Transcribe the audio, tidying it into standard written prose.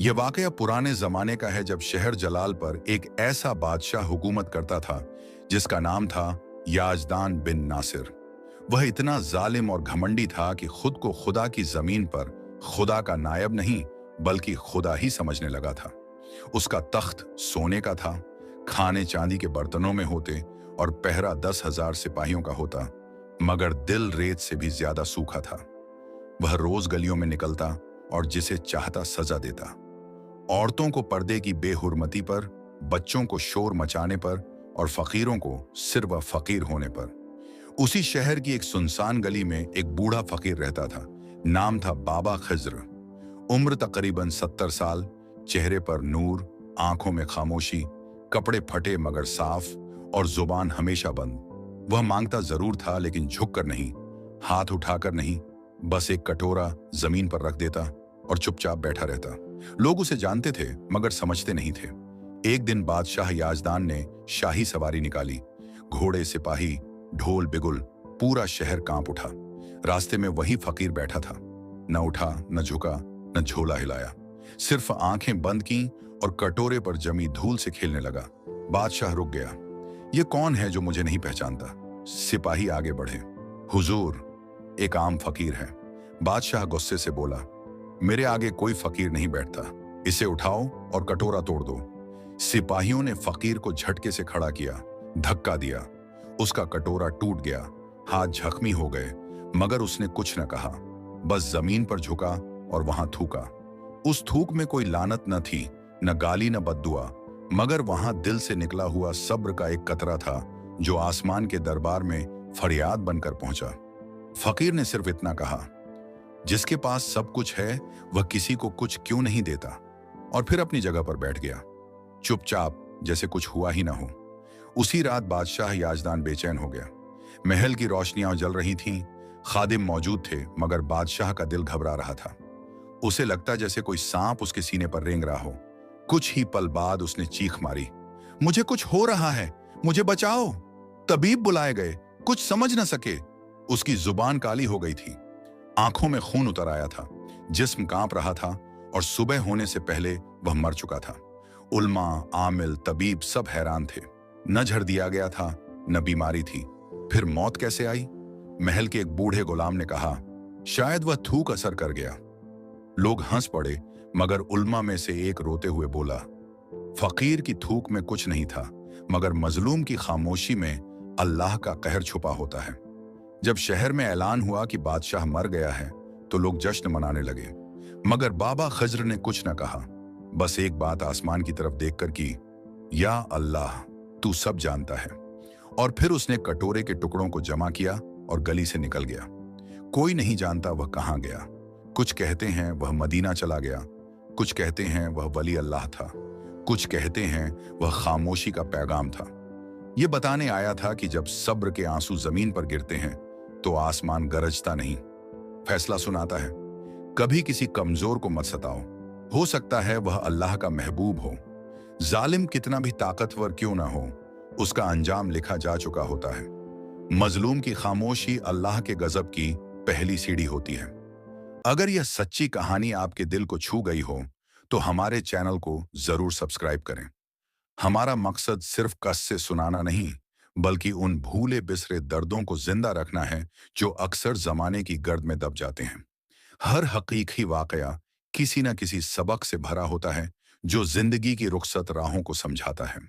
यह वाकया पुराने जमाने का है जब शहर जलाल पर एक ऐसा बादशाह हुकूमत करता था जिसका नाम था याजदान बिन नासिर। वह इतना जालिम और घमंडी था कि खुद को खुदा की जमीन पर खुदा का नायब नहीं बल्कि खुदा ही समझने लगा था। उसका तख्त सोने का था, खाने चांदी के बर्तनों में होते और पहरा 10,000 सिपाहियों का होता, मगर दिल रेत से भी ज्यादा सूखा था। वह रोज गलियों में निकलता और जिसे चाहता सजा देता। औरतों को पर्दे की बेहुरमती पर, बच्चों को शोर मचाने पर और फकीरों को सिर्फ फकीर होने पर। उसी शहर की एक सुनसान गली में एक बूढ़ा फकीर रहता था। नाम था बाबा खिज्र। उम्र तकरीबन 70 साल, चेहरे पर नूर, आंखों में खामोशी, कपड़े फटे मगर साफ और जुबान हमेशा बंद। वह मांगता जरूर था लेकिन झुककर नहीं, हाथ उठाकर नहीं, बस एक कटोरा जमीन पर रख देता और चुपचाप बैठा रहता। लोग उसे जानते थे मगर समझते नहीं थे। एक दिन बादशाह याजदान ने शाही सवारी निकाली। घोड़े, सिपाही, ढोल बिगुल, पूरा शहर कांप उठा। रास्ते में वही फकीर बैठा था, न उठा, न झुका, न झोला हिलाया, सिर्फ आंखें बंद की और कटोरे पर जमी धूल से खेलने लगा। बादशाह रुक गया। ये कौन है जो मुझे नहीं पहचानता? सिपाही आगे बढ़े। हुजूर, एक आम फकीर है। बादशाह गुस्से से बोला, मेरे आगे कोई फकीर नहीं बैठता, इसे उठाओ और कटोरा तोड़ दो। सिपाहियों ने फकीर को झटके से खड़ा किया, धक्का दिया। उसका कटोरा टूट गया, हाथ जख्मी हो गए, मगर उसने कुछ न कहा, बस जमीन पर झुका और वहां थूका। उस थूक में कोई लानत न थी, न गाली न बद्दुआ, मगर वहां दिल से निकला हुआ सब्र का एक कतरा था जो आसमान के दरबार में फरियाद बनकर पहुंचा। फकीर ने सिर्फ इतना कहा, जिसके पास सब कुछ है वह किसी को कुछ क्यों नहीं देता, और फिर अपनी जगह पर बैठ गया, चुपचाप, जैसे कुछ हुआ ही ना हो। उसी रात बादशाह याजदान बेचैन हो गया। महल की रोशनियां जल रही थीं, खादिम मौजूद थे, मगर बादशाह का दिल घबरा रहा था। उसे लगता जैसे कोई सांप उसके सीने पर रेंग रहा हो। कुछ ही पल बाद उसने चीख मारी, मुझे कुछ हो रहा है, मुझे बचाओ। तबीब बुलाए गए, कुछ समझ न सके। उसकी जुबान काली हो गई थी, आंखों में खून उतर आया था, जिस्म कांप रहा था और सुबह होने से पहले वह मर चुका था। उल्मा, आमिल, तबीब सब हैरान थे। न झड़ दिया गया था, न बीमारी थी, फिर मौत कैसे आई? महल के एक बूढ़े गुलाम ने कहा, शायद वह थूक असर कर गया। लोग हंस पड़े, मगर उल्मा में से एक रोते हुए बोला, फकीर की थूक में कुछ नहीं था, मगर मजलूम की खामोशी में अल्लाह का कहर छुपा होता है। जब शहर में ऐलान हुआ कि बादशाह मर गया है तो लोग जश्न मनाने लगे, मगर बाबा खज्र ने कुछ न कहा, बस एक बात आसमान की तरफ देखकर की, या अल्लाह, तू सब जानता है। और फिर उसने कटोरे के टुकड़ों को जमा किया और गली से निकल गया। कोई नहीं जानता वह कहां गया। कुछ कहते हैं वह मदीना चला गया, कुछ कहते हैं वह वली अल्लाह था, कुछ कहते हैं वह खामोशी का पैगाम था। यह बताने आया था कि जब सब्र के आंसू जमीन पर गिरते हैं तो आसमान गरजता नहीं, फैसला सुनाता है। कभी किसी कमजोर को मत सताओ, हो सकता है वह अल्लाह का महबूब हो। जालिम कितना भी ताकतवर क्यों ना हो, उसका अंजाम लिखा जा चुका होता है। मजलूम की खामोशी अल्लाह के गजब की पहली सीढ़ी होती है। अगर यह सच्ची कहानी आपके दिल को छू गई हो तो हमारे चैनल को जरूर सब्सक्राइब करें। हमारा मकसद सिर्फ कस सुनाना नहीं, बल्कि उन भूले बिसरे दर्दों को जिंदा रखना है जो अक्सर जमाने की गर्द में दब जाते हैं। हर हकीकी वाकया किसी न किसी सबक से भरा होता है जो जिंदगी की रुखसत राहों को समझाता है।